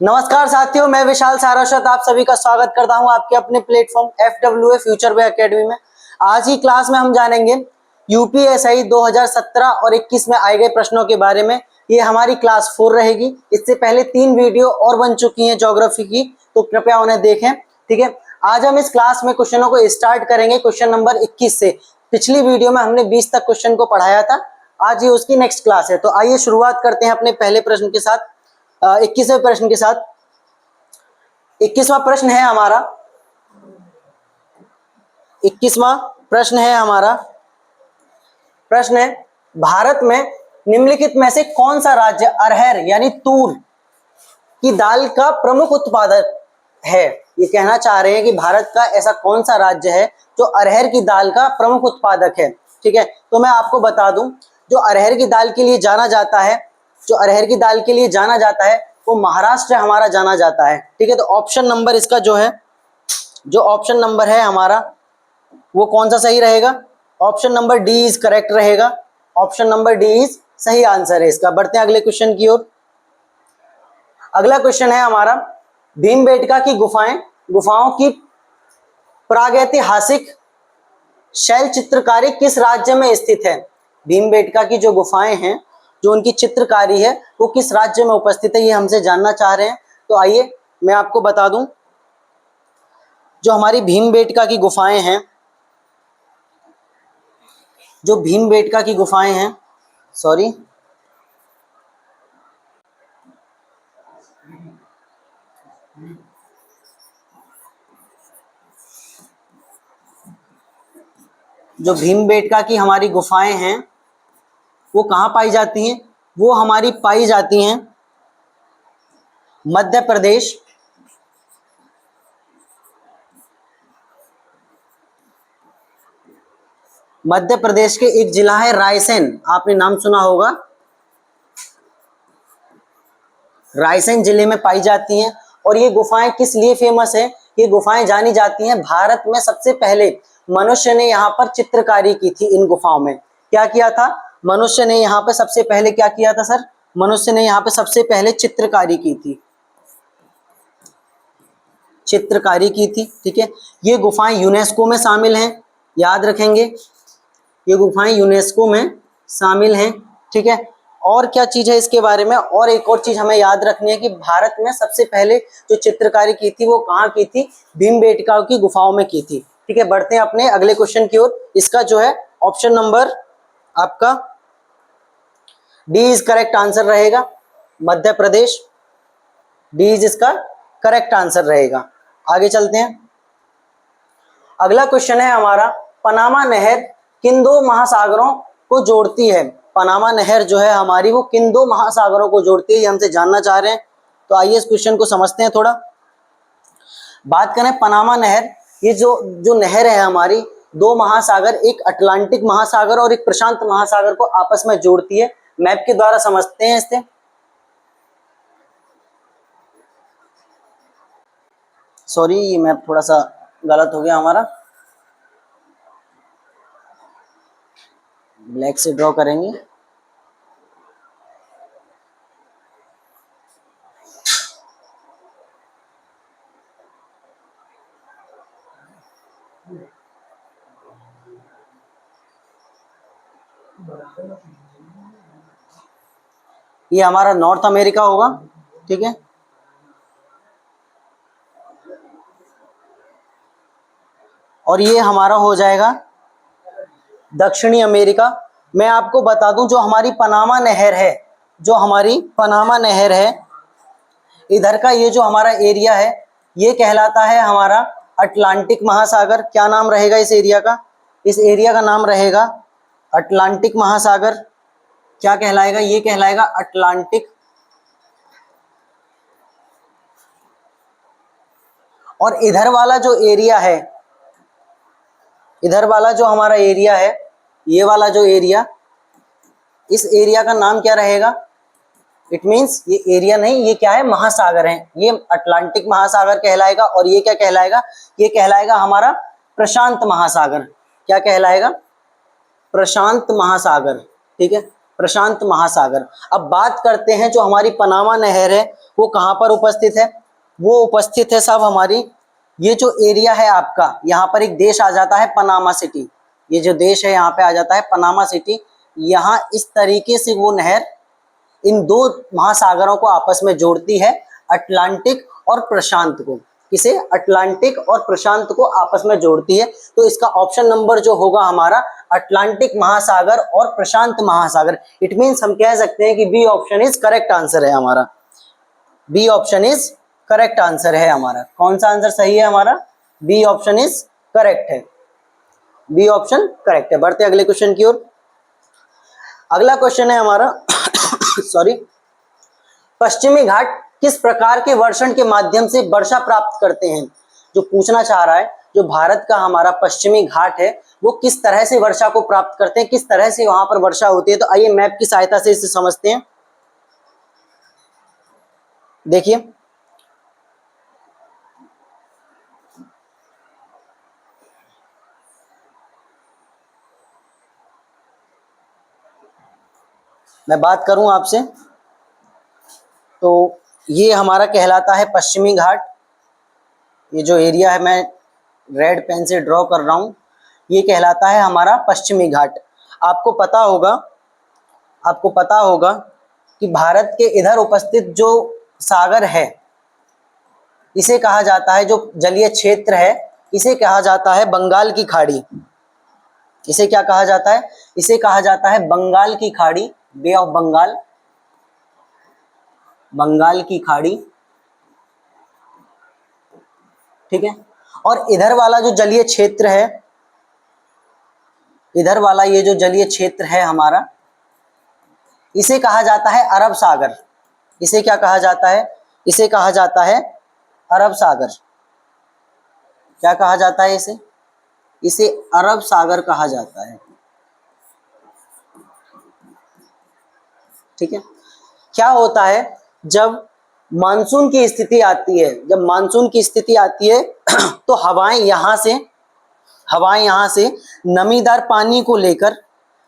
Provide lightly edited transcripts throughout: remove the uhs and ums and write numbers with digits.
नमस्कार साथियों, मैं विशाल सारस्वत आप सभी का स्वागत करता हूं आपके अपने प्लेटफॉर्म FWA फ्यूचर वे एकेडमी में। आज ही क्लास में हम जानेंगे यूपीएसआई 2017 और 21 में आए गए प्रश्नों के बारे में। ये हमारी क्लास 4 रहेगी। इससे पहले 3 वीडियो और बन चुकी हैं ज्योग्राफी की, तो कृपया उन्हें देखें। ठीक है, आज हम इस क्लास में क्वेश्चनों को स्टार्ट करेंगे क्वेश्चन नंबर 21 से। पिछली वीडियो में हमने 20 तक क्वेश्चन को पढ़ाया था, आज ये उसकी नेक्स्ट क्लास है। तो आइए शुरुआत करते हैं अपने पहले प्रश्न के साथ, 21वें प्रश्न के साथ। 21वां प्रश्न है हमारा 21वां प्रश्न है हमारा प्रश्न है, भारत में निम्नलिखित में से कौन सा राज्य अरहर यानी तूर की दाल का प्रमुख उत्पादक है। ये कहना चाह रहे हैं कि भारत का ऐसा कौन सा राज्य है जो अरहर की दाल का प्रमुख उत्पादक है। ठीक है, तो मैं आपको बता दूं, जो अरहर की दाल के लिए जाना जाता है, जो अरहर की दाल के लिए जाना जाता है वो महाराष्ट्र हमारा जाना जाता है। ठीक है, तो ऑप्शन नंबर इसका जो है, जो ऑप्शन नंबर है हमारा वो कौन सा सही रहेगा? Option number D is correct रहेगा। ऑप्शन नंबर डी इज सही आंसर है इसका। बढ़ते हैं अगले क्वेश्चन की ओर। अगला क्वेश्चन है हमारा, भीमबेटका की गुफाओं की प्रागैतिहासिक शैल चित्रकारी किस राज्य में स्थित है? भीमबेटका की जो गुफाएं हैं, जो उनकी चित्रकारी है, वो किस राज्य में उपस्थित है, ये हमसे जानना चाह रहे हैं। तो आइए मैं आपको बता दूं, जो हमारी भीमबेटका की गुफाएं हैं, जो भीमबेटका की गुफाएं हैं, सॉरी, जो भीमबेटका की हमारी गुफाएं हैं वो कहाँ पाई जाती हैं? वो हमारी पाई जाती हैं मध्य प्रदेश, मध्य प्रदेश के एक जिला है रायसेन, आपने नाम सुना होगा। रायसेन जिले में पाई जाती हैं। और ये गुफाएं किस लिए फेमस है? ये गुफाएं जानी जाती हैं, भारत में सबसे पहले मनुष्य ने यहाँ पर चित्रकारी की थी। इन गुफाओं में क्या किया था? मनुष्य ने यहाँ पे सबसे पहले क्या किया था सर? मनुष्य ने यहाँ पे सबसे पहले चित्रकारी की थी, चित्रकारी की थी। ठीक है, ये गुफाएं यूनेस्को में शामिल हैं, याद रखेंगे, ये गुफाएं यूनेस्को में शामिल हैं। ठीक है, और क्या चीज है इसके बारे में? और एक और चीज हमें याद रखनी है कि भारत में सबसे पहले जो चित्रकारी की थी वो कहाँ की थी? भीमबेटका की गुफाओं में की थी। ठीक है, बढ़ते हैं अपने अगले क्वेश्चन की ओर। इसका जो है ऑप्शन नंबर आपका डी इज करेक्ट आंसर रहेगा, मध्य प्रदेश। डी इज इसका करेक्ट आंसर रहेगा। आगे चलते हैं। अगला क्वेश्चन है हमारा, पनामा नहर किन दो महासागरों को जोड़ती है? पनामा नहर जो है हमारी, वो किन दो महासागरों को जोड़ती है, ये हमसे जानना चाह रहे हैं। तो आइए इस क्वेश्चन को समझते हैं थोड़ा। बात करें पनामा नहर, ये जो नहर है हमारी, दो महासागर, एक अटलांटिक महासागर और एक प्रशांत महासागर को आपस में जोड़ती है। मैप के द्वारा समझते हैं इसे। सॉरी, ये मैप थोड़ा सा गलत हो गया हमारा, ब्लैक से ड्रॉ करेंगे। ये हमारा नॉर्थ अमेरिका होगा। ठीक है, और ये हमारा हो जाएगा दक्षिणी अमेरिका। मैं आपको बता दूं, जो हमारी पनामा नहर है, जो हमारी पनामा नहर है, इधर का ये जो हमारा एरिया है ये कहलाता है हमारा अटलांटिक महासागर। क्या नाम रहेगा इस एरिया का? इस एरिया का नाम रहेगा अटलांटिक महासागर। क्या कहलाएगा? ये कहलाएगा अटलांटिक। और इधर वाला जो एरिया है, इधर वाला जो हमारा एरिया है, ये वाला जो एरिया, इस एरिया का नाम क्या रहेगा? इट मीन्स ये एरिया नहीं, ये क्या है? महासागर है। ये अटलांटिक महासागर कहलाएगा। और ये क्या कहलाएगा? ये कहलाएगा हमारा प्रशांत महासागर। क्या कहलाएगा? प्रशांत महासागर। ठीक है, प्रशांत महासागर। अब बात करते हैं जो हमारी पनामा नहर है वो कहाँ पर उपस्थित है, वो उपस्थित है साहब हमारी, ये जो एरिया है आपका, यहाँ पर एक देश आ जाता है पनामा सिटी, ये जो देश है यहाँ पे आ जाता है पनामा सिटी। यहाँ इस तरीके से वो नहर इन दो महासागरों को आपस में जोड़ती है, अटलांटिक और प्रशांत को, किसे, अटलांटिक और प्रशांत को आपस में जोड़ती है। तो इसका ऑप्शन नंबर जो होगा हमारा अटलांटिक महासागर और प्रशांत महासागर। इट मीन्स हम कह सकते हैं कि B option is correct answer है हमारा, B option is correct answer है हमारा। कौन सा आंसर सही है हमारा, बी ऑप्शन इज करेक्ट है, बी ऑप्शन करेक्ट है। बढ़ते अगले क्वेश्चन की ओर। अगला क्वेश्चन है हमारा सॉरी, पश्चिमी घाट किस प्रकार के वर्षण के माध्यम से वर्षा प्राप्त करते हैं। जो पूछना चाह रहा है, जो भारत का हमारा पश्चिमी घाट है वो किस तरह से वर्षा को प्राप्त करते हैं, किस तरह से वहां पर वर्षा होती है। तो आइए मैप की सहायता से इसे समझते हैं। देखिए मैं बात करूं आपसे तो ये हमारा कहलाता है पश्चिमी घाट, ये जो एरिया है मैं रेड पेन से ड्रॉ कर रहा हूं, ये कहलाता है हमारा पश्चिमी घाट। आपको पता होगा, आपको पता होगा कि भारत के इधर उपस्थित जो सागर है इसे कहा जाता है, जो जलीय क्षेत्र है इसे कहा जाता है बंगाल की खाड़ी। इसे क्या कहा जाता है, इसे कहा जाता है बंगाल की खाड़ी, बे ऑफ बंगाल, बंगाल की खाड़ी, ठीक है। और इधर वाला जो जलीय क्षेत्र है, इधर वाला ये जो जलीय क्षेत्र है हमारा, इसे कहा जाता है अरब सागर। इसे क्या कहा जाता है, इसे कहा जाता है अरब सागर। क्या कहा जाता है इसे, इसे अरब सागर कहा जाता है, ठीक है। क्या होता है जब मानसून की स्थिति आती है, जब मानसून की स्थिति आती है तो हवाएं यहाँ से नमीदार पानी को लेकर,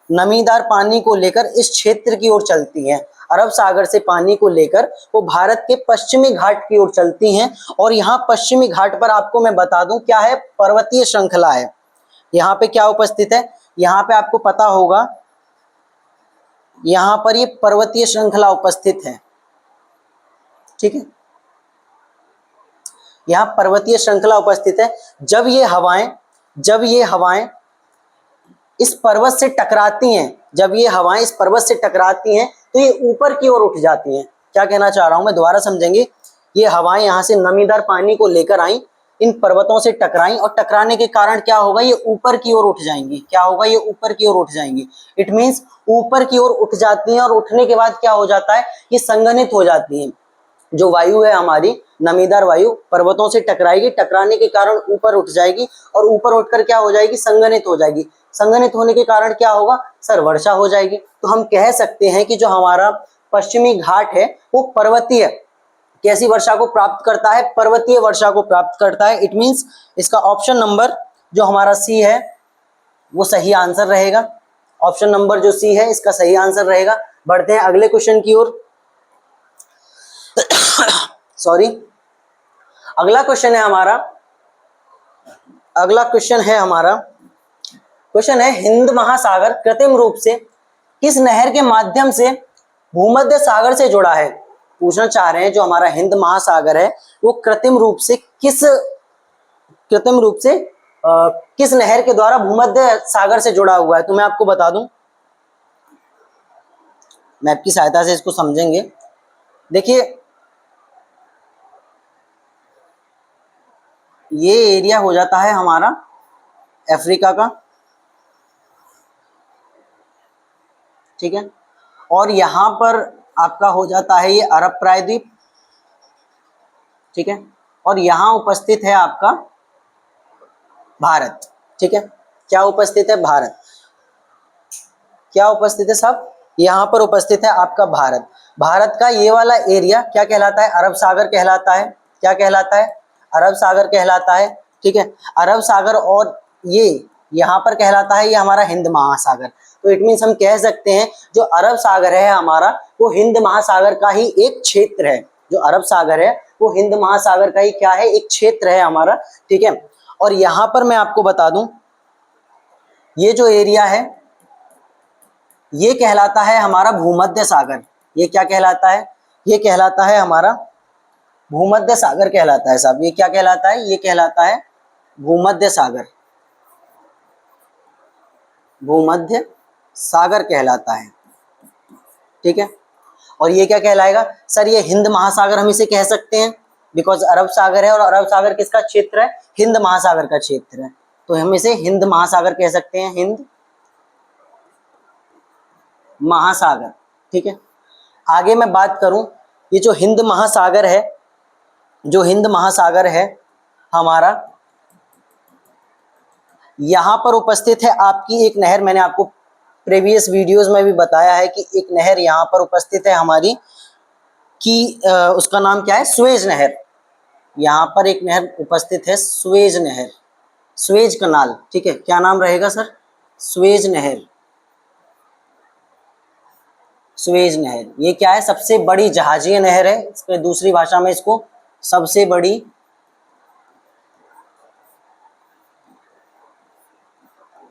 नमीदार पानी को लेकर इस क्षेत्र की ओर चलती हैं। अरब सागर से पानी को लेकर वो भारत के पश्चिमी घाट की ओर चलती हैं। और यहाँ पश्चिमी घाट पर आपको मैं बता दूं क्या है, पर्वतीय श्रृंखला है। यहाँ पे क्या उपस्थित है, यहाँ पे आपको पता होगा, यहाँ पर ये पर्वतीय श्रृंखला उपस्थित है, ठीक है। यहाँ पर्वतीय श्रृंखला उपस्थित है। जब ये हवाएं इस पर्वत से टकराती हैं, जब ये हवाएं इस पर्वत से टकराती हैं तो ये ऊपर की ओर उठ जाती हैं। क्या कहना चाह रहा हूं मैं, दोबारा समझेंगे। ये हवाएं यहाँ से नमीदार पानी को लेकर आई, इन पर्वतों से टकराई और टकराने के कारण क्या होगा, ये ऊपर की ओर उठ जाएंगी। क्या होगा, ये ऊपर की ओर उठ जाएंगी। इट मीन्स ऊपर की ओर उठ जाती हैं और उठने के बाद क्या हो जाता है, ये संघनित हो जाती हैं। जो वायु है हमारी नमीदार वायु पर्वतों से टकराएगी, टकराने के कारण ऊपर उठ जाएगी और ऊपर उठकर क्या हो जाएगी, संघनित हो जाएगी। संघनित होने के कारण क्या होगा सर, वर्षा हो जाएगी। तो हम कह सकते हैं कि जो हमारा पश्चिमी घाट है वो पर्वतीय कैसी वर्षा को प्राप्त करता है, पर्वतीय वर्षा को प्राप्त करता है। इट मीन्स इसका ऑप्शन नंबर जो हमारा सी है वो सही आंसर रहेगा। ऑप्शन नंबर जो सी है इसका सही आंसर रहेगा। बढ़ते हैं अगले क्वेश्चन की ओर। सॉरी, अगला क्वेश्चन है हिंद महासागर कृत्रिम रूप से किस नहर के माध्यम से भूमध्य सागर से जुड़ा है। पूछना चाह रहे हैं जो हमारा हिंद महासागर है वो कृत्रिम रूप से किस नहर के द्वारा भूमध्य सागर से जुड़ा हुआ है। तो मैं आपको बता दूं, मैप की सहायता से इसको समझेंगे। देखिए ये एरिया हो जाता है हमारा अफ्रीका का, ठीक है। और यहां पर आपका हो जाता है ये अरब प्रायद्वीप, ठीक है। और यहां उपस्थित है आपका भारत, ठीक है। क्या उपस्थित है, भारत। क्या उपस्थित है सब, यहां पर उपस्थित है आपका भारत। भारत का ये वाला एरिया क्या कहलाता है, अरब सागर कहलाता है। क्या कहलाता है, अरब सागर कहलाता है, ठीक है। अरब सागर और ये यहाँ पर कहलाता है ये हमारा हिंद महासागर। तो इट मीन्स हम कह सकते हैं जो अरब सागर है हमारा वो हिंद महासागर का ही एक क्षेत्र है। जो अरब सागर है वो हिंद महासागर का ही क्या है, एक क्षेत्र है हमारा, ठीक है। और यहां पर मैं आपको बता दूं ये जो एरिया है ये कहलाता है हमारा भूमध्य सागर। ये क्या कहलाता है, ये कहलाता है हमारा भूमध्य सागर कहलाता है साहब। ये क्या कहलाता है, ये कहलाता है भूमध्य सागर, भूमध्य सागर कहलाता है, ठीक है। और ये क्या कहलाएगा सर, ये हिंद महासागर हम इसे कह सकते हैं बिकॉज अरब सागर है और अरब सागर किसका क्षेत्र है, हिंद महासागर का क्षेत्र है, तो हम इसे हिंद महासागर कह सकते हैं, हिंद महासागर, ठीक है। आगे मैं बात करूं, ये जो हिंद महासागर है, जो हिंद महासागर है हमारा, यहां पर उपस्थित है आपकी एक नहर। मैंने आपको प्रीवियस वीडियोस में भी बताया है कि एक नहर यहां पर उपस्थित है हमारी कि उसका नाम क्या है, सुएज नहर। यहां पर एक नहर उपस्थित है, सुएज नहर, सुएज कनाल, ठीक है। क्या नाम रहेगा सर, सुएज नहर, सुएज नहर। ये क्या है, सबसे बड़ी जहाजीय नहर है, इसके दूसरी भाषा में इसको सबसे बड़ी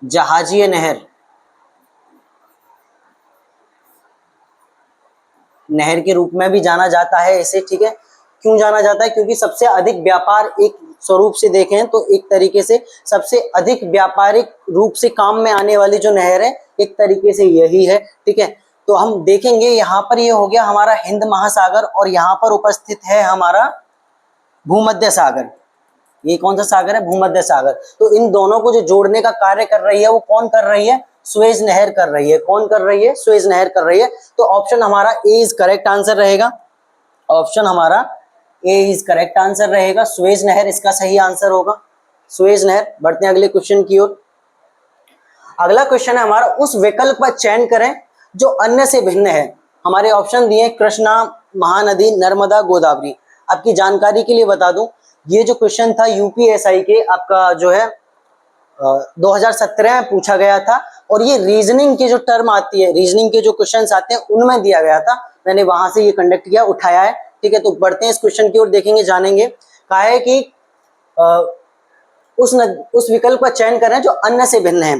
जहाजीय नहर, नहर के रूप में भी जाना जाता है इसे, ठीक है। क्यों जाना जाता है, क्योंकि सबसे अधिक व्यापार, एक स्वरूप से देखें तो एक तरीके से सबसे अधिक व्यापारिक रूप से काम में आने वाली जो नहर है एक तरीके से यही है, ठीक है। तो हम देखेंगे यहाँ पर ये हो गया हमारा हिंद महासागर और यहाँ पर उपस्थित है हमारा भूमध्य सागर। ये कौन सा सागर है, भूमध्य सागर। तो इन दोनों को जो जोड़ने का कार्य कर रही है वो कौन कर रही है, सुएज नहर कर रही है। कौन कर रही है, सुएज नहर कर रही है। तो ऑप्शन हमारा ए इज करेक्ट आंसर रहेगा, ऑप्शन हमारा ए इज करेक्ट आंसर रहेगा, सुएज नहर इसका सही आंसर होगा, सुएज नहर। बढ़ते हैं अगले क्वेश्चन की ओर। अगला क्वेश्चन है हमारा, उस विकल्प का चयन करें जो अन्य से भिन्न है। हमारे ऑप्शन दिए कृष्णा, महानदी, नर्मदा, गोदावरी। आपकी जानकारी के लिए बता दूं ये जो क्वेश्चन था यूपीएसआई के आपका जो है 2017 में पूछा गया था और ये रीजनिंग की जो टर्म आती है, रीजनिंग के जो क्वेश्चंस आते हैं उनमें दिया गया था। मैंने वहां से ये कंडक्ट किया, उठाया है, ठीक है। तो बढ़ते हैं इस क्वेश्चन की ओर, देखेंगे, जानेंगे। कहा है कि उस विकल्प का चयन करें जो अन्य से भिन्न है।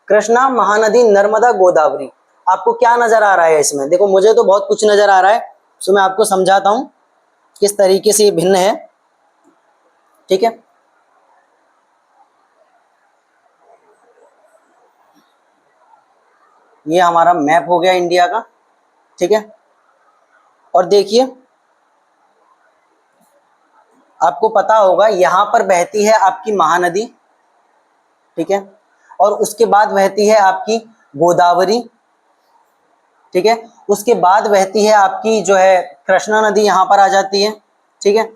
कृष्णा, महानदी, नर्मदा, गोदावरी। आपको क्या नजर आ रहा है इसमें? देखो मुझे तो बहुत कुछ नजर आ रहा है, सो मैं आपको समझाता हूं किस तरीके से ये भिन्न है, ठीक है। ये हमारा मैप हो गया इंडिया का, ठीक है। और देखिए आपको पता होगा यहां पर बहती है आपकी महानदी, ठीक है, और उसके बाद बहती है आपकी गोदावरी, ठीक है। उसके बाद बहती है आपकी जो है कृष्णा नदी, यहां पर आ जाती है, ठीक है।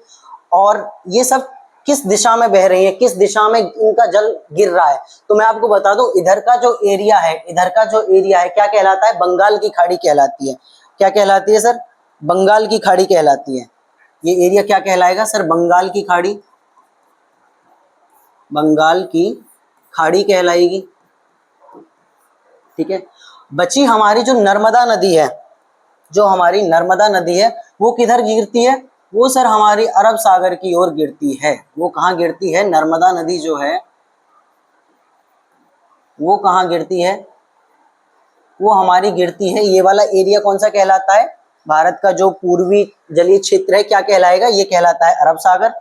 और ये सब किस दिशा में बह रही है, किस दिशा में इनका जल गिर रहा है? तो मैं आपको बता दूं इधर का जो एरिया है, इधर का जो एरिया है क्या कहलाता है, बंगाल की खाड़ी कहलाती है। क्या कहलाती है सर? बंगाल की खाड़ी कहलाती है। ये एरिया क्या कहलाएगा सर? बंगाल की खाड़ी, बंगाल की खाड़ी कहलाएगी, ठीक है। बची हमारी जो नर्मदा नदी है, जो हमारी नर्मदा नदी है वो किधर गिरती है? वो सर हमारी अरब सागर की ओर गिरती है। वो कहाँ गिरती है? नर्मदा नदी जो है वो कहाँ गिरती है? वो हमारी गिरती है, ये वाला एरिया कौन सा कहलाता है? भारत का जो पूर्वी जलीय क्षेत्र है क्या कहलाएगा? ये कहलाता है अरब सागर,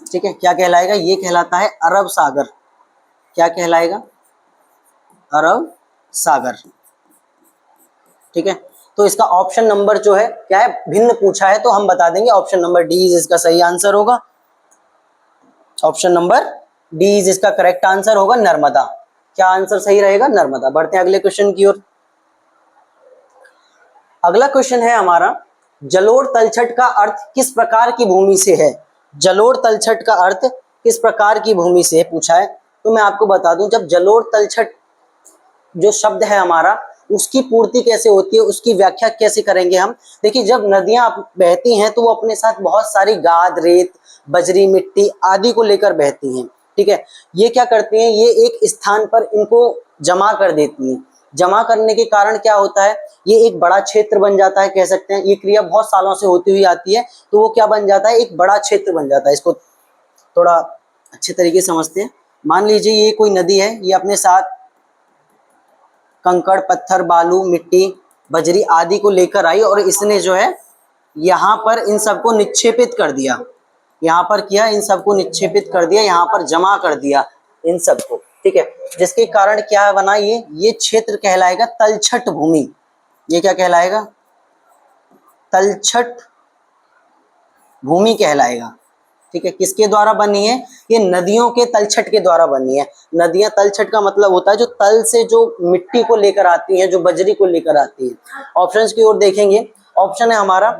ठीक है। क्या कहलाएगा? ये कहलाता है अरब सागर। क्या कहलाएगा? अरब सागर, ठीक है। तो इसका ऑप्शन नंबर जो है क्या है? भिन्न पूछा है तो हम बता देंगे ऑप्शन नंबर डी इज इसका सही आंसर होगा। ऑप्शन नंबर डी इज इसका करेक्ट आंसर होगा, नर्मदा। क्या आंसर सही रहेगा? नर्मदा। बढ़ते हैं अगले क्वेश्चन की ओर। अगला क्वेश्चन है हमारा, जलोढ़ तलछट का अर्थ किस प्रकार की भूमि से है? जलोढ़ तलछट का अर्थ किस प्रकार की भूमि से है पूछा है। तो मैं आपको बता दूं जब जलोढ़ तलछट जो शब्द है हमारा उसकी पूर्ति कैसे होती है, उसकी व्याख्या कैसे करेंगे हम। देखिए जब नदियां बहती हैं तो वो अपने साथ बहुत सारी गाद, रेत, बजरी, मिट्टी आदि को लेकर बहती हैं, ठीक है। ये क्या करती हैं? ये एक स्थान पर इनको जमा कर देती हैं। जमा करने के कारण क्या होता है, ये एक बड़ा क्षेत्र बन जाता है, कह सकते हैं। ये क्रिया बहुत सालों से होती हुई आती है, तो वो क्या बन जाता है, एक बड़ा क्षेत्र बन जाता है। इसको थोड़ा अच्छे तरीके से समझते हैं। मान लीजिए ये कोई नदी है, ये अपने साथ कंकड़, पत्थर, बालू, मिट्टी, बजरी आदि को लेकर आई और इसने जो है यहाँ पर इन सबको निक्षेपित कर दिया। यहाँ पर किया, इन सबको निक्षेपित कर दिया, यहाँ पर जमा कर दिया इन सबको, ठीक है। जिसके कारण क्या बना, ये क्षेत्र कहलाएगा तलछट भूमि। ये क्या कहलाएगा, तलछट भूमि कहलाएगा, ठीक है। किसके द्वारा बनी है, ये नदियों के तलछट के द्वारा बनी है। नदियां, तलछट का मतलब होता है जो तल से जो मिट्टी को लेकर आती है, जो बजरी को लेकर आती है। ऑप्शंस की ओर देखेंगे, ऑप्शन है हमारा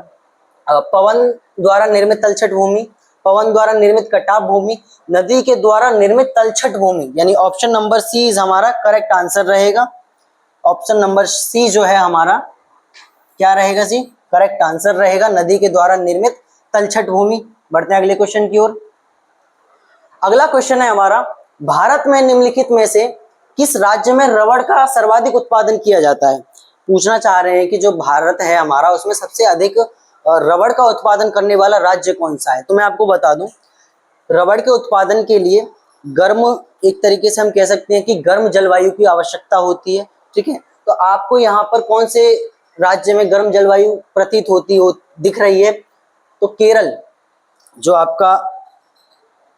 पवन द्वारा निर्मित तलछट भूमि, पवन द्वारा निर्मित कटाव भूमि, नदी के द्वारा निर्मित तलछट भूमि, यानी ऑप्शन नंबर सी इज हमारा करेक्ट आंसर रहेगा। ऑप्शन नंबर सी जो है हमारा क्या रहेगा जी, करेक्ट आंसर रहेगा, नदी के द्वारा निर्मित तलछट भूमि। बढ़ते हैं अगले क्वेश्चन की ओर। अगला क्वेश्चन है हमारा, भारत में निम्नलिखित में से किस राज्य में रबड़ का सर्वाधिक उत्पादन किया जाता है। पूछना चाह रहे हैं कि जो भारत है हमारा, उसमें सबसे अधिक रबड़ का उत्पादन करने वाला राज्य कौन सा है। तो मैं आपको बता दूं, रबड़ के उत्पादन के लिए गर्म, एक तरीके से हम कह सकते हैं कि गर्म जलवायु की आवश्यकता होती है, ठीक है। तो आपको यहाँ पर कौन से राज्य में गर्म जलवायु प्रतीत होती हो दिख रही है, तो केरल, जो आपका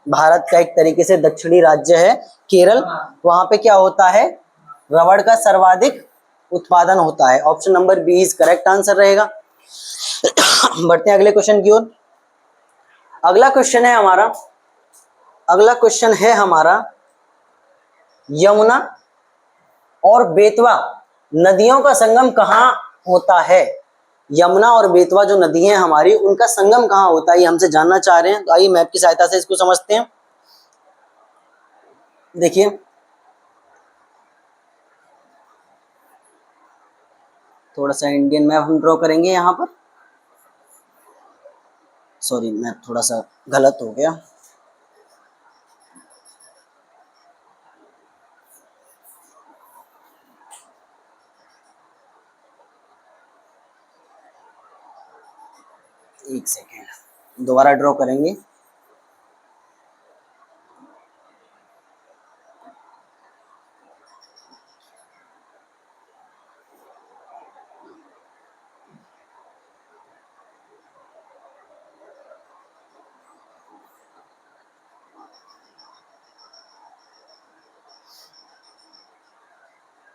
भारत का एक तरीके से दक्षिणी राज्य है केरल, वहां पे क्या होता है, रबड़ का सर्वाधिक उत्पादन होता है। Option number B is correct answer रहेगा। बढ़ते हैं अगले क्वेश्चन की ओर। अगला क्वेश्चन है हमारा, अगला क्वेश्चन है हमारा, यमुना और बेतवा नदियों का संगम कहाँ होता है। यमुना और बेतवा जो नदी हैं हमारी, उनका संगम कहाँ होता है, ये हमसे जानना चाह रहे हैं। तो आइए मैप की सहायता से इसको समझते हैं। देखिए, थोड़ा सा इंडियन मैप हम ड्रॉ करेंगे यहाँ पर। सॉरी, मैप थोड़ा सा गलत हो गया। एक सेकेंड, दोबारा ड्रॉ करेंगे।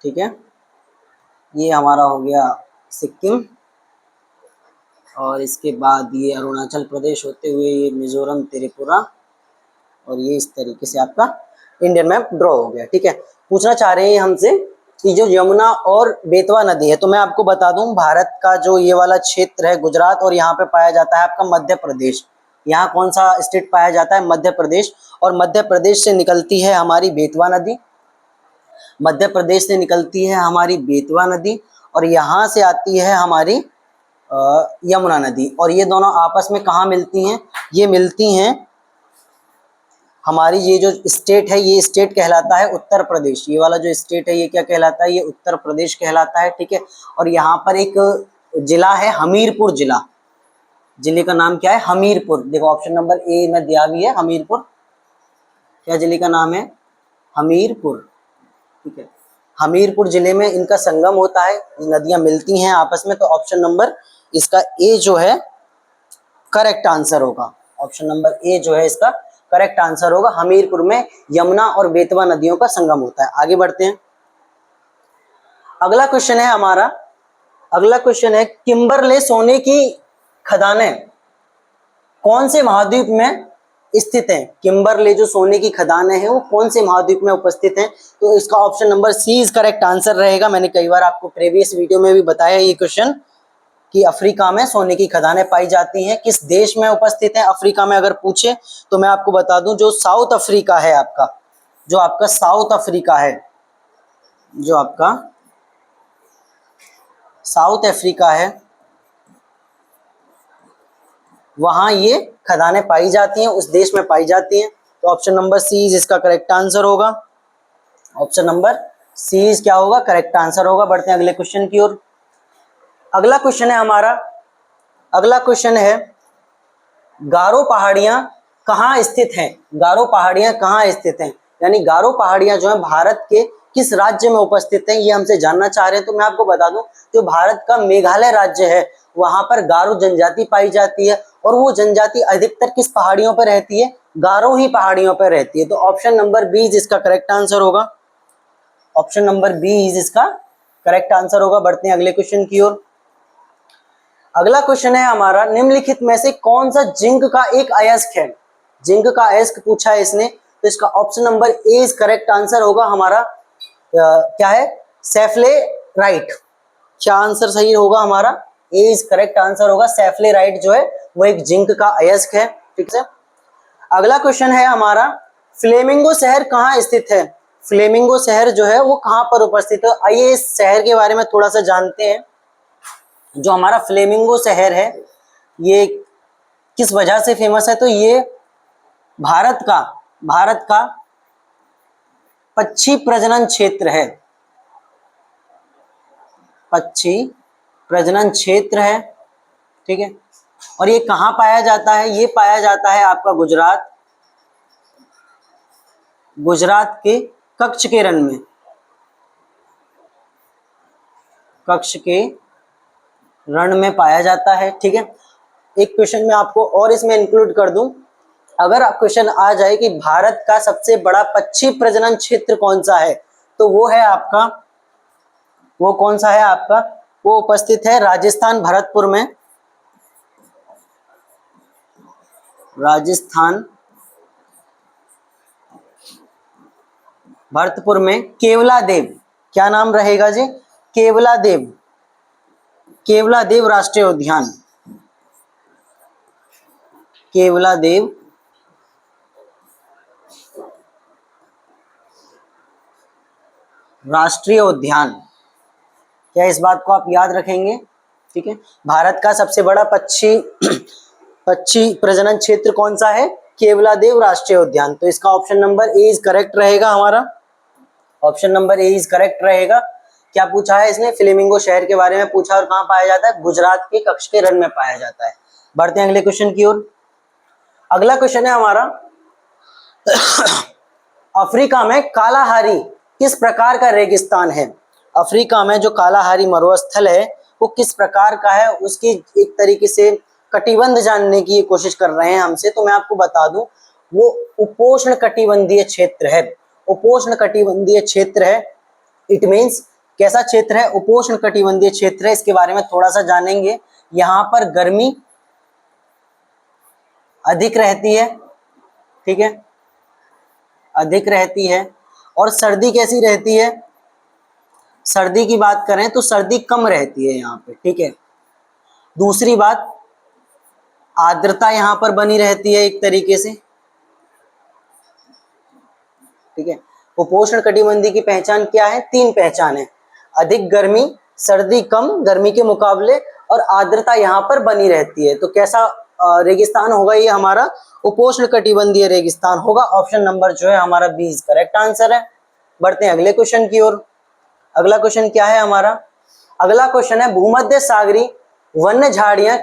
ठीक है, ये हमारा हो गया सिक्किम, और इसके बाद ये अरुणाचल प्रदेश होते हुए ये मिजोरम, त्रिपुरा, और ये इस तरीके से आपका इंडियन मैप ड्रॉ हो गया, ठीक है। पूछना चाह रहे हैं हमसे कि जो यमुना और बेतवा नदी है, तो मैं आपको बता दूं, भारत का जो ये वाला क्षेत्र है गुजरात, और यहाँ पे पाया जाता है आपका मध्य प्रदेश। यहाँ कौन सा स्टेट पाया जाता है, मध्य प्रदेश। और मध्य प्रदेश से निकलती है हमारी बेतवा नदी, मध्य प्रदेश से निकलती है हमारी बेतवा नदी, और यहाँ से आती है हमारी यमुना नदी। और ये दोनों आपस में कहाँ मिलती हैं, ये मिलती हैं हमारी, ये जो स्टेट है, ये स्टेट कहलाता है उत्तर प्रदेश। ये वाला जो स्टेट है ये क्या कहलाता है, ये उत्तर प्रदेश कहलाता है, ठीक है। और यहाँ पर एक जिला है हमीरपुर जिला, जिले का नाम क्या है, हमीरपुर। देखो ऑप्शन नंबर ए में दिया भी है हमीरपुर, क्या जिले का नाम है, हमीरपुर, ठीक है। हमीरपुर जिले में इनका संगम होता है, नदियां मिलती हैं आपस में। तो ऑप्शन नंबर इसका ए जो है करेक्ट आंसर होगा। ऑप्शन नंबर ए जो है इसका करेक्ट आंसर होगा। हमीरपुर में यमुना और बेतवा नदियों का संगम होता है। आगे बढ़ते हैं। अगला क्वेश्चन है हमारा, अगला क्वेश्चन है, किम्बरले सोने की खदानें कौन से महाद्वीप में स्थित हैं। किम्बरले जो सोने की खदानें हैं वो कौन से महाद्वीप में उपस्थित हैं। तो इसका option number C is correct answer रहेगा। मैंने कई बार आपको प्रीवियस वीडियो में भी बताया ये क्वेश्चन कि अफ्रीका में सोने की खदानें पाई जाती हैं। किस देश में उपस्थित है अफ्रीका में अगर पूछे तो मैं आपको बता दूं, जो साउथ अफ्रीका है आपका, जो आपका साउथ अफ्रीका है, जो आपका साउथ अफ्रीका है, वहां ये खदानें पाई जाती हैं, उस देश में पाई जाती हैं। तो ऑप्शन नंबर सी इसका करेक्ट आंसर होगा। ऑप्शन नंबर सी इज क्या होगा, करेक्ट आंसर होगा। बढ़ते हैं अगले क्वेश्चन की ओर। अगला क्वेश्चन है हमारा, अगला क्वेश्चन है गारो पहाड़ियां कहाँ स्थित हैं? गारो पहाड़ियां कहाँ स्थित हैं, यानी गारो पहाड़ियां जो है भारत के किस राज्य में उपस्थित हैं, ये हमसे जानना चाह रहे हैं। तो मैं आपको बता दूं, जो भारत का मेघालय राज्य है वहां पर गारो जनजाति पाई जाती है, और वो जनजाति अधिकतर किस पहाड़ियों पर रहती है? गारो ही पहाड़ियों पर रहती है। तो ऑप्शन नंबर बी इसका करेक्ट आंसर होगा। ऑप्शन नंबर बी इसका करेक्ट आंसर होगा। बढ़ते हैं अगले क्वेश्चन की ओर। अगला क्वेश्चन है हमारा, निम्नलिखित में से कौन सा जिंक का एक अयस्क है? जिंक का अयस्क पूछा है इसने, तो इसका option number A is correct answer होगा हमारा। क्या है? सेफ्लेराइट। क्या आंसर सही होगा हमारा? ए इज करेक्ट आंसर होगा। सेफ्लेराइट जो है वो एक जिंक का अयस्क है। ठीक है। अगला क्वेश्चन है हमारा, फ्लेमिंगो शहर कहाँ स्थित है? फ्लेमिंगो शहर जो है वो कहाँ पर उपस्थित है? आइए इस शहर के बारे में थोड़ा सा जानते हैं। जो हमारा फ्लेमिंगो शहर है ये किस वजह से फेमस है? तो ये भारत का पक्षी प्रजनन क्षेत्र है। पक्षी प्रजनन क्षेत्र है। ठीक है। और ये कहाँ पाया जाता है? ये पाया जाता है आपका गुजरात के कच्छ के रण में। कच्छ के रण में पाया जाता है। ठीक है। एक क्वेश्चन में आपको और इसमें इंक्लूड कर दूं, अगर आप क्वेश्चन आ जाए कि भारत का सबसे बड़ा पक्षी प्रजनन क्षेत्र कौन सा है, तो वो है आपका, वो कौन सा है आपका? वो उपस्थित है राजस्थान भरतपुर में। राजस्थान भरतपुर में केवलादेव। क्या नाम रहेगा जी? केवलादेव। केवलादेव राष्ट्रीय उद्यान। केवलादेव राष्ट्रीय उद्यान। क्या इस बात को आप याद रखेंगे? ठीक है। भारत का सबसे बड़ा पक्षी प्रजनन क्षेत्र कौन सा है? केवलादेव राष्ट्रीय उद्यान। तो इसका option number A is correct रहेगा हमारा। Option number A is correct रहेगा। क्या पूछा है इसने? फ्लेमिंगो शहर के बारे में पूछा, और कहाँ पाया जाता है? गुजरात के कच्छ के रण में पाया जाता है। बढ़ते हैं अगले क्वेश्चन की ओर। अगला क्वेश्चन है हमारा, अफ्रीका में कालाहारी किस प्रकार का रेगिस्तान है? अफ्रीका में जो कालाहारी मरुस्थल है वो किस प्रकार का है, उसकी एक तरीके से कटिबंध जानने की कोशिश कर रहे हैं हमसे। तो मैं आपको बता दूं, वो उपोष्ण कटिबंधीय क्षेत्र है। उपोष्ण कटिबंधीय क्षेत्र है। इट मीन्स कैसा क्षेत्र है? उपोष्ण कटिबंधीय क्षेत्र है। इसके बारे में थोड़ा सा जानेंगे। यहाँ पर गर्मी अधिक रहती है। ठीक है, अधिक रहती है। और सर्दी कैसी रहती है? सर्दी की बात करें तो सर्दी कम रहती है यहाँ पे। ठीक है। दूसरी बात, आर्द्रता यहाँ पर बनी रहती है एक तरीके से। ठीक है। उपोष्ण कटिबंधीय की पहचान क्या है? 3 पहचान है। अधिक गर्मी, सर्दी कम गर्मी के मुकाबले, और आर्द्रता यहाँ पर बनी रहती है। तो कैसा रेगिस्तान होगा ये? हमारा उपोष्ण कटिबंधीय रेगिस्तान होगा। ऑप्शन नंबर जो है हमारा बी इज करेक्ट आंसर है। बढ़ते हैं अगले क्वेश्चन की ओर। अगला क्वेश्चन क्या है हमारा? अगला क्वेश्चन है, भूमध्य सागरी वन्य झाड़ियां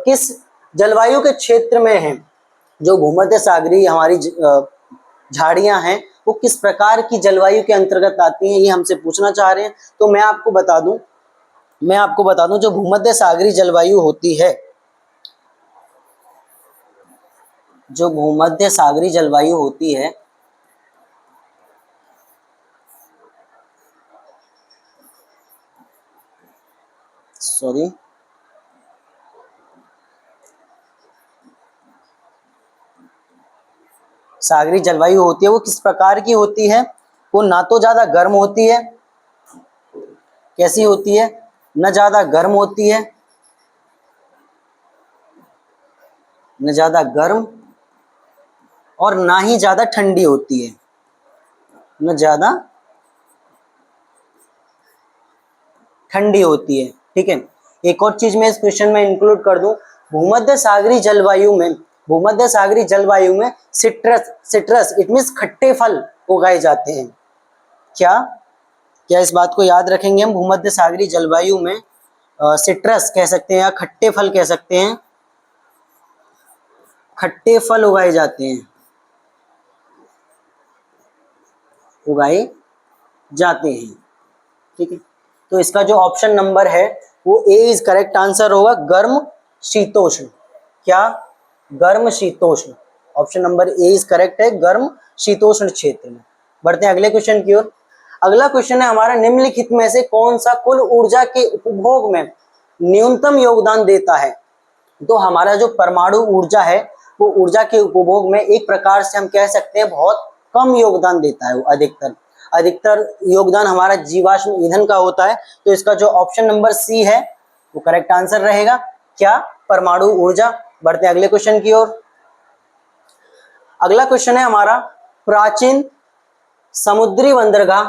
किस जलवायु के क्षेत्र में हैं? जो भूमध्य सागरी हमारी झाड़ियां हैं वो किस प्रकार की जलवायु के अंतर्गत आती हैं, ये हमसे पूछना चाह रहे हैं। तो मैं आपको बता दूं जो भूमध्य सागरी जलवायु होती है, जो भूमध्य सागरी जलवायु होती है, सागरी जलवायु होती है वो किस प्रकार की होती है? वो ना तो ज्यादा गर्म होती है, कैसी होती है? न ज्यादा गर्म होती है, न ज्यादा गर्म, और ना ही ज्यादा ठंडी होती है। न ज्यादा ठंडी होती है। ठीक है। एक और चीज मैं इस क्वेश्चन में इंक्लूड कर दूं, भूमध्य सागरी जलवायु में सिट्रस इट मीन्स खट्टे फल उगाए जाते हैं। क्या क्या इस बात को याद रखेंगे हम? भूमध्य सागरीय जलवायु में सिट्रस कह सकते हैं या खट्टे फल कह सकते हैं, खट्टे फल उगाए जाते हैं, उगाए जाते हैं। ठीक है, तो इसका जो ऑप्शन नंबर है वो ए इज करेक्ट आंसर होगा, गर्म शीतोष्ण। क्या? गर्म शीतोष्ण। Option number A is correct है, गर्म शीतोष्ण क्षेत्र में। बढ़ते हैं अगले क्वेश्चन की ओर। अगला क्वेश्चन है हमारा, निम्नलिखित में से कौन सा कुल ऊर्जा के उपभोग में न्यूनतम योगदान देता है? तो हमारा जो परमाणु ऊर्जा है वो ऊर्जा के उपभोग में एक प्रकार से हम कह सकते हैं बहुत कम योगदान देता है। वो अधिकतर योगदान हमारा जीवाश्म ईंधन का होता है। तो इसका जो ऑप्शन नंबर सी है वो करेक्ट आंसर रहेगा। क्या? परमाणु ऊर्जा। बढ़ते हैं अगले क्वेश्चन की ओर। अगला क्वेश्चन है हमारा, प्राचीन समुद्री बंदरगाह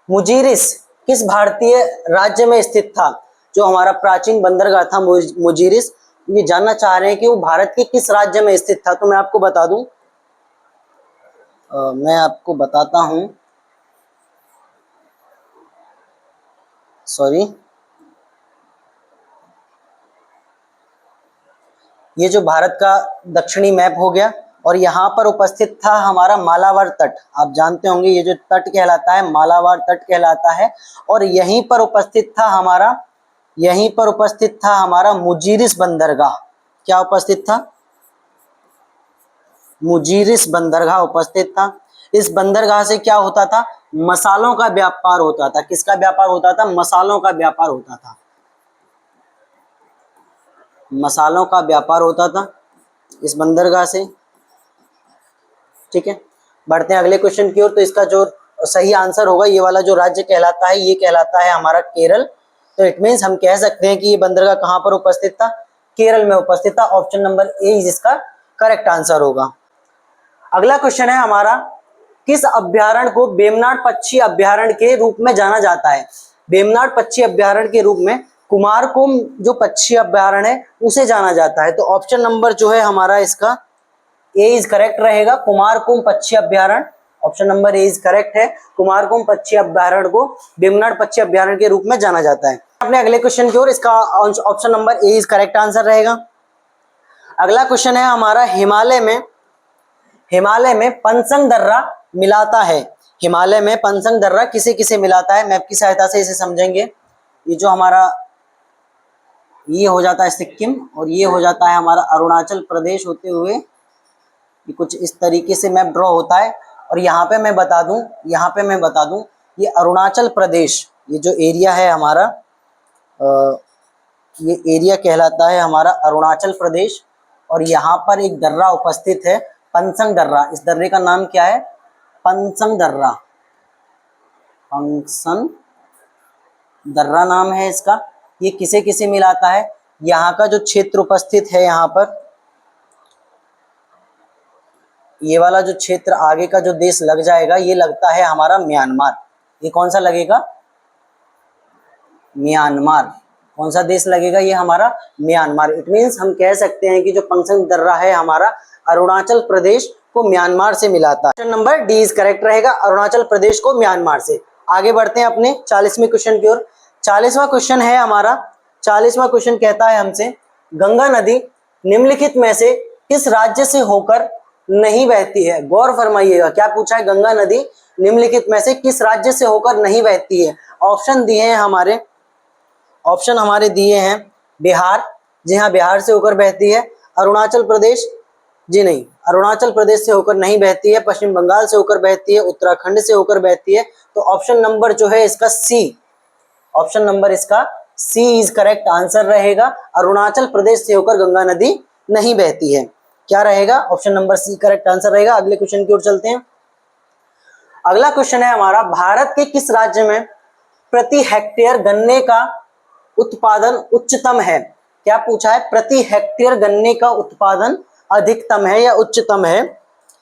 मुजीरिस किस भारतीय राज्य में स्थित था? जो हमारा प्राचीन बंदरगाह था मुजीरिस, ये जानना चाह रहे हैं कि वो भारत के किस राज्य में स्थित था। तो मैं आपको बता दूं, मैं आपको बताता हूं, सॉरी, ये जो भारत का दक्षिणी मैप हो गया और यहाँ पर उपस्थित था हमारा मालाबार तट। आप जानते होंगे ये जो तट कहलाता है मालाबार तट कहलाता है। और यहीं पर उपस्थित था हमारा मुजीरिस बंदरगाह। क्या उपस्थित था? मुजीरिस बंदरगाह उपस्थित था। इस बंदरगाह से क्या होता था? मसालों का व्यापार होता था। किसका व्यापार होता था? मसालों का व्यापार होता था। मसालों का व्यापार होता था इस बंदरगाह से। ठीक है, बढ़ते हैं अगले क्वेश्चन की ओर। तो इसका जो सही आंसर होगा, ये वाला जो राज्य कहलाता है ये कहलाता है हमारा केरल। तो इट मीन्स हम कह सकते हैं कि ये बंदरगाह कहां पर उपस्थित था? केरल में उपस्थित था। ऑप्शन नंबर ए इसका करेक्ट आंसर होगा। अगला क्वेश्चन है हमारा, किस अभ्यारण्य को वेम्बनाड पक्षी अभ्यारण्य के रूप में जाना जाता है? वेम्बनाड पक्षी अभ्यारण्य के रूप में कुमारकोम जो पक्षी अभ्यारण्य है उसे जाना जाता है। तो ऑप्शन नंबर जो है हमारा इसका ए इज करेक्ट रहेगा, कुमारकोम पक्षी अभ्यारण्य। Option number A is correct है, कुमारकोम पक्षी अभ्यारण्य को वेम्बनाड पक्षी अभ्यारण्य के रूप में जाना जाता है। अपने अगले क्वेश्चन की ओर, इसका option number A is correct answer रहेगा। अगला क्वेश्चन है हमारा, हिमालय में पंचंग दर्रा मिलाता है। हिमालय में पंचंग दर्रा किसे किसे मिलाता है? मैप की सहायता से इसे समझेंगे। ये जो हमारा ये हो जाता है सिक्किम और ये हो जाता है हमारा अरुणाचल प्रदेश होते हुए, ये कुछ इस तरीके से मैप ड्रॉ होता है। और यहाँ पे मैं बता दूं ये अरुणाचल प्रदेश, ये जो एरिया है हमारा, ये एरिया कहलाता है हमारा अरुणाचल प्रदेश। और यहाँ पर एक दर्रा उपस्थित है, पंचंग दर्रा। इस दर्रे का नाम क्या है? पंचंग दर्रा। पंचंग दर्रा नाम है इसका। ये किसे किसे मिलाता है? यहाँ का जो क्षेत्र उपस्थित है, यहाँ पर ये वाला जो क्षेत्र आगे का जो देश लग जाएगा, ये लगता है हमारा म्यांमार। ये कौन सा लगेगा? म्यांमार। कौन सा देश लगेगा? ये हमारा म्यांमार। इट मीन्स हम कह सकते हैं कि जो पंचंग दर्रा है हमारा अरुणाचल प्रदेश को म्यांमार से मिलाता है। Option number D is correct रहेगा, अरुणाचल प्रदेश को म्यांमार से। आगे बढ़ते हैं अपने 40वें क्वेश्चन की ओर। 40वां क्वेश्चन है हमारा, 40वां क्वेश्चन कहता है हमसे, गंगा नदी निम्नलिखित में से किस राज्य से होकर नहीं बहती है? गौर फरमाइएगा, क्या पूछा है? गंगा नदी निम्नलिखित में से किस राज्य से होकर नहीं बहती है? ऑप्शन दिए हैं हमारे, ऑप्शन हमारे दिए हैं बिहार, जी हाँ बिहार से होकर बहती है। अरुणाचल प्रदेश, जी नहीं, अरुणाचल प्रदेश से होकर नहीं बहती है। पश्चिम बंगाल से होकर बहती है। उत्तराखंड से होकर बहती है। तो ऑप्शन नंबर जो है इसका सी, ऑप्शन नंबर इसका सी इज करेक्ट आंसर रहेगा। अरुणाचल प्रदेश से होकर गंगा नदी नहीं बहती है। क्या रहेगा? Option number C correct answer रहेगा। अगले क्वेश्चन की ओर चलते हैं। अगला क्वेश्चन है हमारा, भारत के किस राज्य में प्रति हेक्टेयर गन्ने का उत्पादन उच्चतम है? क्या पूछा है? प्रति हेक्टेयर गन्ने का उत्पादन अधिकतम है या उच्चतम है?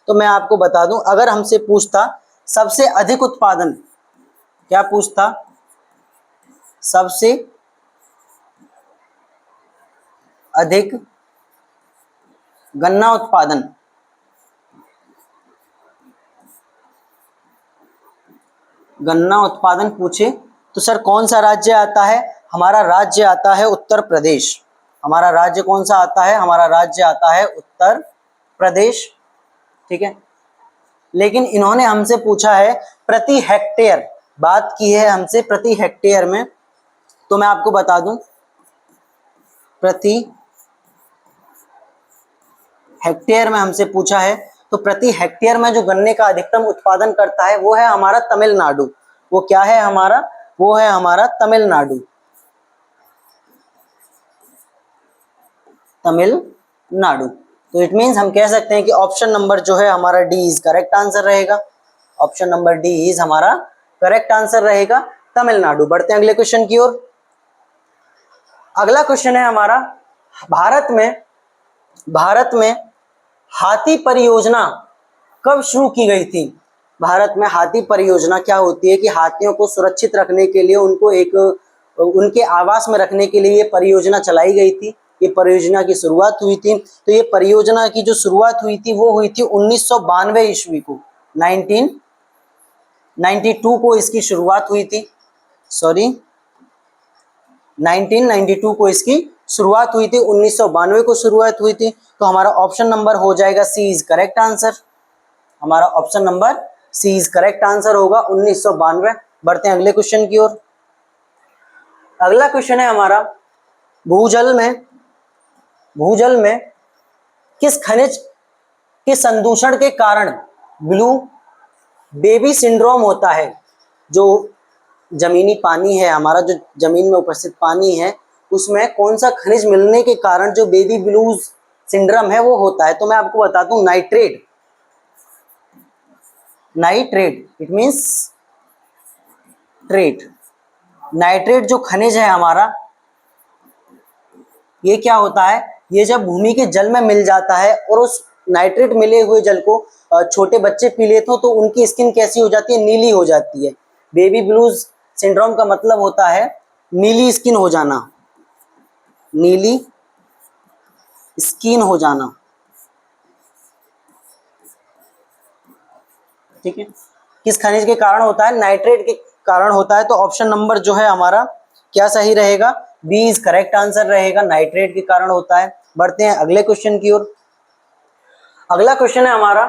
तो मैं आपको बता दूं, अगर हमसे पूछता सबसे अधिक उत्पादन, क्या पूछता? सबसे अधिक गन्ना उत्पादन, गन्ना उत्पादन पूछे तो सर कौन सा राज्य आता है? हमारा राज्य आता है उत्तर प्रदेश। हमारा राज्य कौन सा आता है? हमारा राज्य आता है उत्तर प्रदेश। ठीक है, लेकिन इन्होंने हमसे पूछा है प्रति हेक्टेयर, बात की है हमसे प्रति हेक्टेयर में, तो मैं आपको बता दूं प्रति हेक्टेयर में हमसे पूछा है, तो प्रति हेक्टेयर में जो गन्ने का अधिकतम उत्पादन करता है वो है हमारा तमिलनाडु। वो क्या है हमारा? वो है हमारा तमिलनाडु। तमिलनाडु। तो इट मींस हम कह सकते हैं कि ऑप्शन नंबर जो है हमारा डी इज करेक्ट आंसर रहेगा। ऑप्शन नंबर डी इज हमारा करेक्ट आंसर रहेगा, तमिलनाडु। बढ़ते हैं अगले क्वेश्चन की ओर। अगला क्वेश्चन है हमारा, भारत में हाथी परियोजना कब शुरू की गई थी? भारत में हाथी परियोजना क्या होती है कि हाथियों को सुरक्षित रखने के लिए, उनको एक उनके आवास में रखने के लिए ये परियोजना चलाई गई थी। ये परियोजना की शुरुआत हुई थी, तो ये परियोजना की जो शुरुआत हुई थी वो हुई थी 1992 ईस्वी को। 1992 को इसकी शुरुआत हुई थी। 1992 को इसकी शुरुआत हुई थी, 1992 को शुरुआत हुई थी। तो हमारा ऑप्शन नंबर हो जाएगा सी इज करेक्ट आंसर। हमारा option number C is correct answer होगा 1992। बढ़ते हैं अगले क्वेश्चन की ओर। अगला क्वेश्चन है हमारा, भूजल में किस खनिज के संदूषण के कारण ब्लू बेबी सिंड्रोम होता है? जो जमीनी पानी है हमारा, जो जमीन में उपस्थित पानी है, उसमें कौन सा खनिज मिलने के कारण जो बेबी ब्लूज सिंड्रोम है वो होता है? तो मैं आपको बताता हूं, nitrate. It means trait. Nitrate जो खनिज है हमारा, ये क्या होता है? ये जब भूमि के जल में मिल जाता है और उस नाइट्रेट मिले हुए जल को छोटे बच्चे पी लेते हो तो उनकी स्किन कैसी हो जाती है? नीली हो जाती है। बेबी ब्लूज सिंड्रोम का मतलब होता है नीली स्किन हो जाना, नीली स्किन हो जाना। ठीक है, किस खनिज के कारण होता है? नाइट्रेट के कारण होता है। तो ऑप्शन नंबर जो है हमारा क्या सही रहेगा? बी इज करेक्ट आंसर रहेगा, नाइट्रेट के कारण होता है। बढ़ते हैं अगले क्वेश्चन की ओर। अगला क्वेश्चन है हमारा,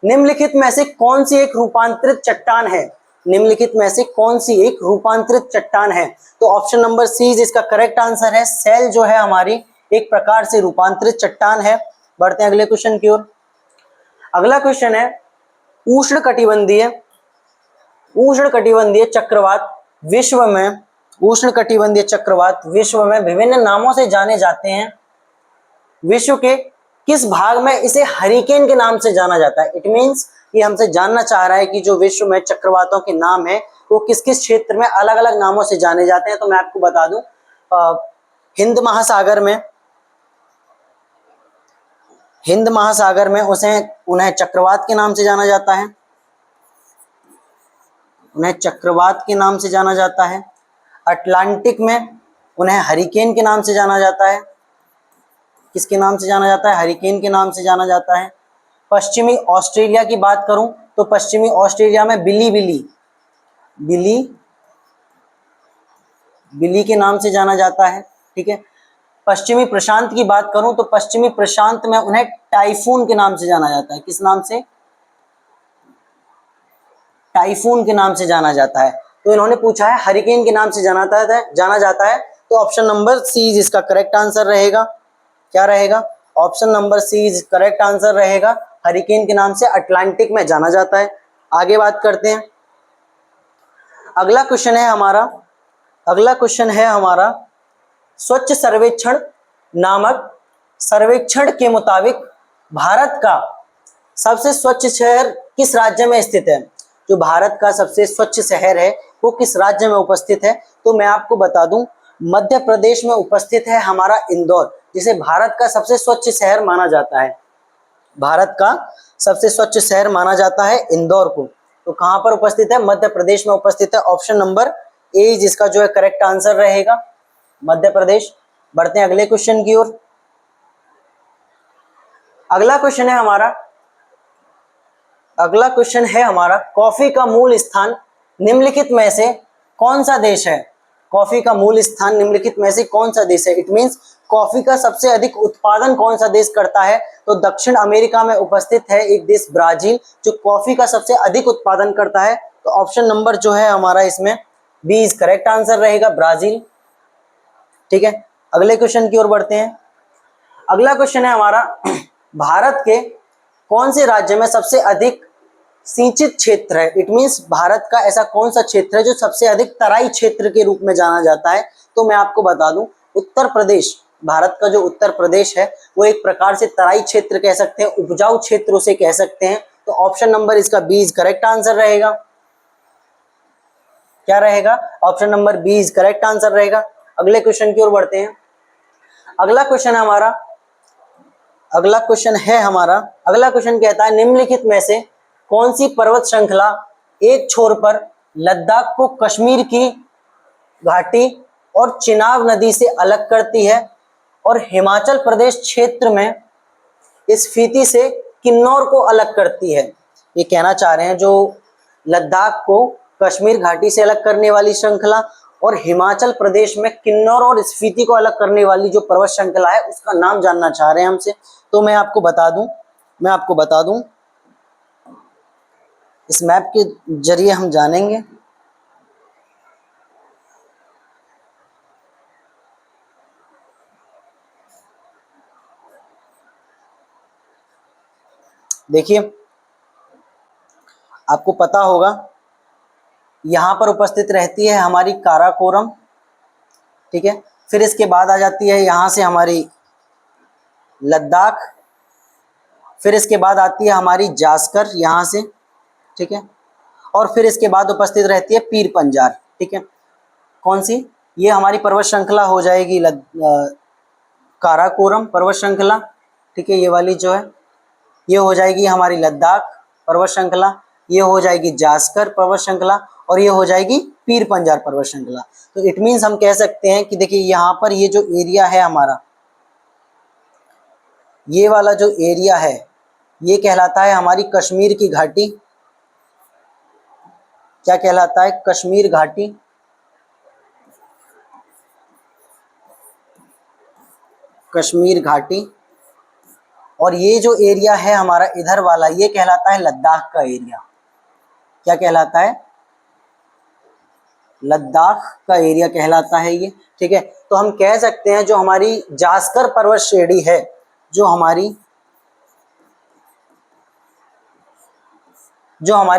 निम्नलिखित में से कौन सी एक रूपांतरित चट्टान है? निम्नलिखित में से कौन सी एक रूपांतरित चट्टान है? तो ऑप्शन नंबर सी इसका करेक्ट आंसर है। सेल जो है हमारी एक प्रकार से रूपांतरित चट्टान है। बढ़ते हैं अगले क्वेश्चन की ओर। अगला क्वेश्चन है, उष्णकटिबंधीय चक्रवात विश्व में विभिन्न नामों से जाने जाते हैं। विश्व के किस भाग में इसे हरिकेन के नाम से जाना जाता है? इट मींस ये हमसे जानना चाह रहा है कि जो विश्व में चक्रवातों के नाम है वो किस किस क्षेत्र में अलग अलग नामों से जाने जाते हैं। तो मैं आपको बता दूं, हिंद महासागर में उन्हें चक्रवात के नाम से जाना जाता है। अटलांटिक में उन्हें हरिकेन के नाम से जाना जाता है। किसके नाम से जाना जाता है? हरिकेन के नाम से जाना जाता है। पश्चिमी ऑस्ट्रेलिया की बात करूं तो पश्चिमी ऑस्ट्रेलिया में बिली के नाम से जाना जाता है। ठीक है, पश्चिमी प्रशांत की बात करूं तो पश्चिमी प्रशांत में उन्हें टाइफून के नाम से जाना जाता है। किस नाम से? टाइफून के नाम से जाना जाता है। तो इन्होंने पूछा है हरिकेन के नाम से जाना जाता है, तो ऑप्शन नंबर सी इसका करेक्ट आंसर रहेगा। क्या रहेगा? Option number C is correct answer रहेगा। हरिकेन के नाम से अटलांटिक में जाना जाता है। आगे बात करते हैं। अगला क्वेश्चन है हमारा स्वच्छ सर्वेक्षण नामक सर्वेक्षण के मुताबिक भारत का सबसे स्वच्छ शहर किस राज्य में स्थित है? जो भारत का सबसे स्वच्छ शहर है वो किस राज्य में उपस्थित है? तो मैं आपको बता दूं, मध्य प्रदेश में उपस्थित है हमारा इंदौर, जिसे भारत का सबसे स्वच्छ शहर माना जाता है। भारत का सबसे स्वच्छ शहर माना जाता है इंदौर को। तो कहां पर उपस्थित है? मध्य प्रदेश में उपस्थित है। ऑप्शन नंबर ए जिसका जो है करेक्ट आंसर रहेगा, मध्य प्रदेश। बढ़ते हैं अगले क्वेश्चन की ओर। अगला क्वेश्चन है हमारा कॉफी का मूल स्थान निम्नलिखित में से कौन सा देश है, कॉफी का मूल स्थान निम्नलिखित में से कौन सा देश है। इट मींस कॉफी का सबसे अधिक उत्पादन कौन सा देश करता है, तो दक्षिण अमेरिका में उपस्थित है एक देश ब्राजील जो कॉफी का सबसे अधिक उत्पादन करता है। तो ऑप्शन नंबर जो है हमारा इसमें बी इज करेक्ट आंसर रहेगा, ब्राजील। ठीक है, अगले क्वेश्चन की ओर बढ़ते हैं। अगला क्वेश्चन है हमारा, भारत के कौन से राज्य में सबसे अधिक सिंचित क्षेत्र है। इट मींस भारत का ऐसा कौन सा क्षेत्र है जो सबसे अधिक तराई क्षेत्र के रूप में जाना जाता है। तो मैं आपको बता दूं, उत्तर प्रदेश, भारत का जो उत्तर प्रदेश है वो एक प्रकार से तराई क्षेत्र कह सकते हैं, उपजाऊ क्षेत्र उसे कह सकते हैं। तो ऑप्शन नंबर इसका बी इज करेक्ट आंसर रहेगा। क्या रहेगा, option number B is correct answer रहेगा। अगले क्वेश्चन की ओर बढ़ते हैं। अगला क्वेश्चन कहता है निम्नलिखित में से कौन सी पर्वत श्रृंखला एक छोर पर लद्दाख को कश्मीर की घाटी और चिनाब नदी से अलग करती है और हिमाचल प्रदेश क्षेत्र में स्पीति से किन्नौर को अलग करती है। ये कहना चाह रहे हैं जो लद्दाख को कश्मीर घाटी से अलग करने वाली श्रृंखला और हिमाचल प्रदेश में किन्नौर और स्पीति को अलग करने वाली जो पर्वत श्रृंखला है उसका नाम जानना चाह रहे हैं हमसे। तो मैं आपको बता दूं इस मैप के जरिए हम जानेंगे। देखिए, आपको पता होगा यहां पर उपस्थित रहती है हमारी काराकोरम। ठीक है, फिर इसके बाद आ जाती है यहां से हमारी लद्दाख, फिर इसके बाद आती है हमारी जास्कर यहां से। ठीक है, और फिर इसके बाद उपस्थित रहती है पीर पंजाल। ठीक है, कौन सी, ये हमारी पर्वत श्रृंखला हो जाएगी काराकोरम पर्वत श्रृंखला। ठीक है, ये वाली जो है ये हो जाएगी हमारी लद्दाख पर्वत श्रृंखला, ये हो जाएगी जास्कर पर्वत श्रृंखला और ये हो जाएगी पीर पंजाल पर्वत श्रृंखला। तो इट मीन्स हम कह सकते हैं कि देखिए यहाँ पर ये जो एरिया है हमारा, ये वाला जो एरिया है ये कहलाता है हमारी कश्मीर की घाटी। क्या कहलाता है, कश्मीर घाटी। कश्मीर घाटी। और ये जो एरिया है हमारा इधर वाला ये कहलाता है लद्दाख का एरिया। क्या कहलाता है, लद्दाख का एरिया कहलाता है ये। ठीक है, तो हम कह सकते हैं जो हमारी जास्कर पर्वत श्रेणी है, जो हमारी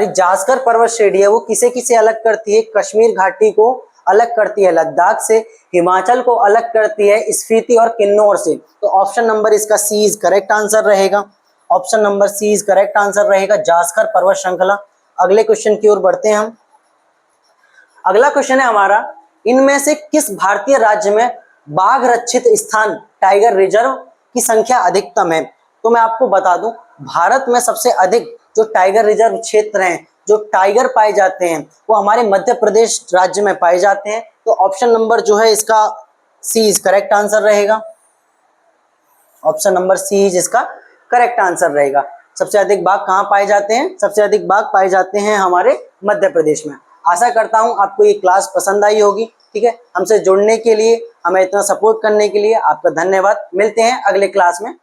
जास्कर पर्वत श्रेणी है वो किसे किसे अलग करती है, कश्मीर घाटी को अलग करती है लद्दाख से, हिमाचल को अलग करती है स्पीति और किन्नौर से। तो ऑप्शन नंबर इसका सी इज करेक्ट आंसर रहेगा। Option number C is correct answer रहेगा, जास्कर पर्वत श्रृंखला। अगले क्वेश्चन की ओर बढ़ते हैं हम। अगला क्वेश्चन है हमारा, इनमें से किस भारतीय राज्य में बाघ रक्षित स्थान टाइगर रिजर्व की संख्या अधिकतम है। तो मैं आपको बता दूं, भारत में सबसे अधिक जो टाइगर रिजर्व क्षेत्र हैं, जो टाइगर पाए जाते हैं वो हमारे मध्य प्रदेश राज्य में पाए जाते हैं। तो ऑप्शन नंबर जो है इसका सी इज करेक्ट आंसर रहेगा। ऑप्शन नंबर सी इज इसका करेक्ट आंसर रहेगा। सबसे अधिक बाघ कहाँ पाए जाते हैं, सबसे अधिक बाघ पाए जाते हैं हमारे मध्य प्रदेश में। आशा करता हूं आपको ये क्लास पसंद आई होगी। ठीक है, हमसे जुड़ने के लिए, हमें इतना सपोर्ट करने के लिए आपका धन्यवाद। मिलते हैं अगले क्लास में।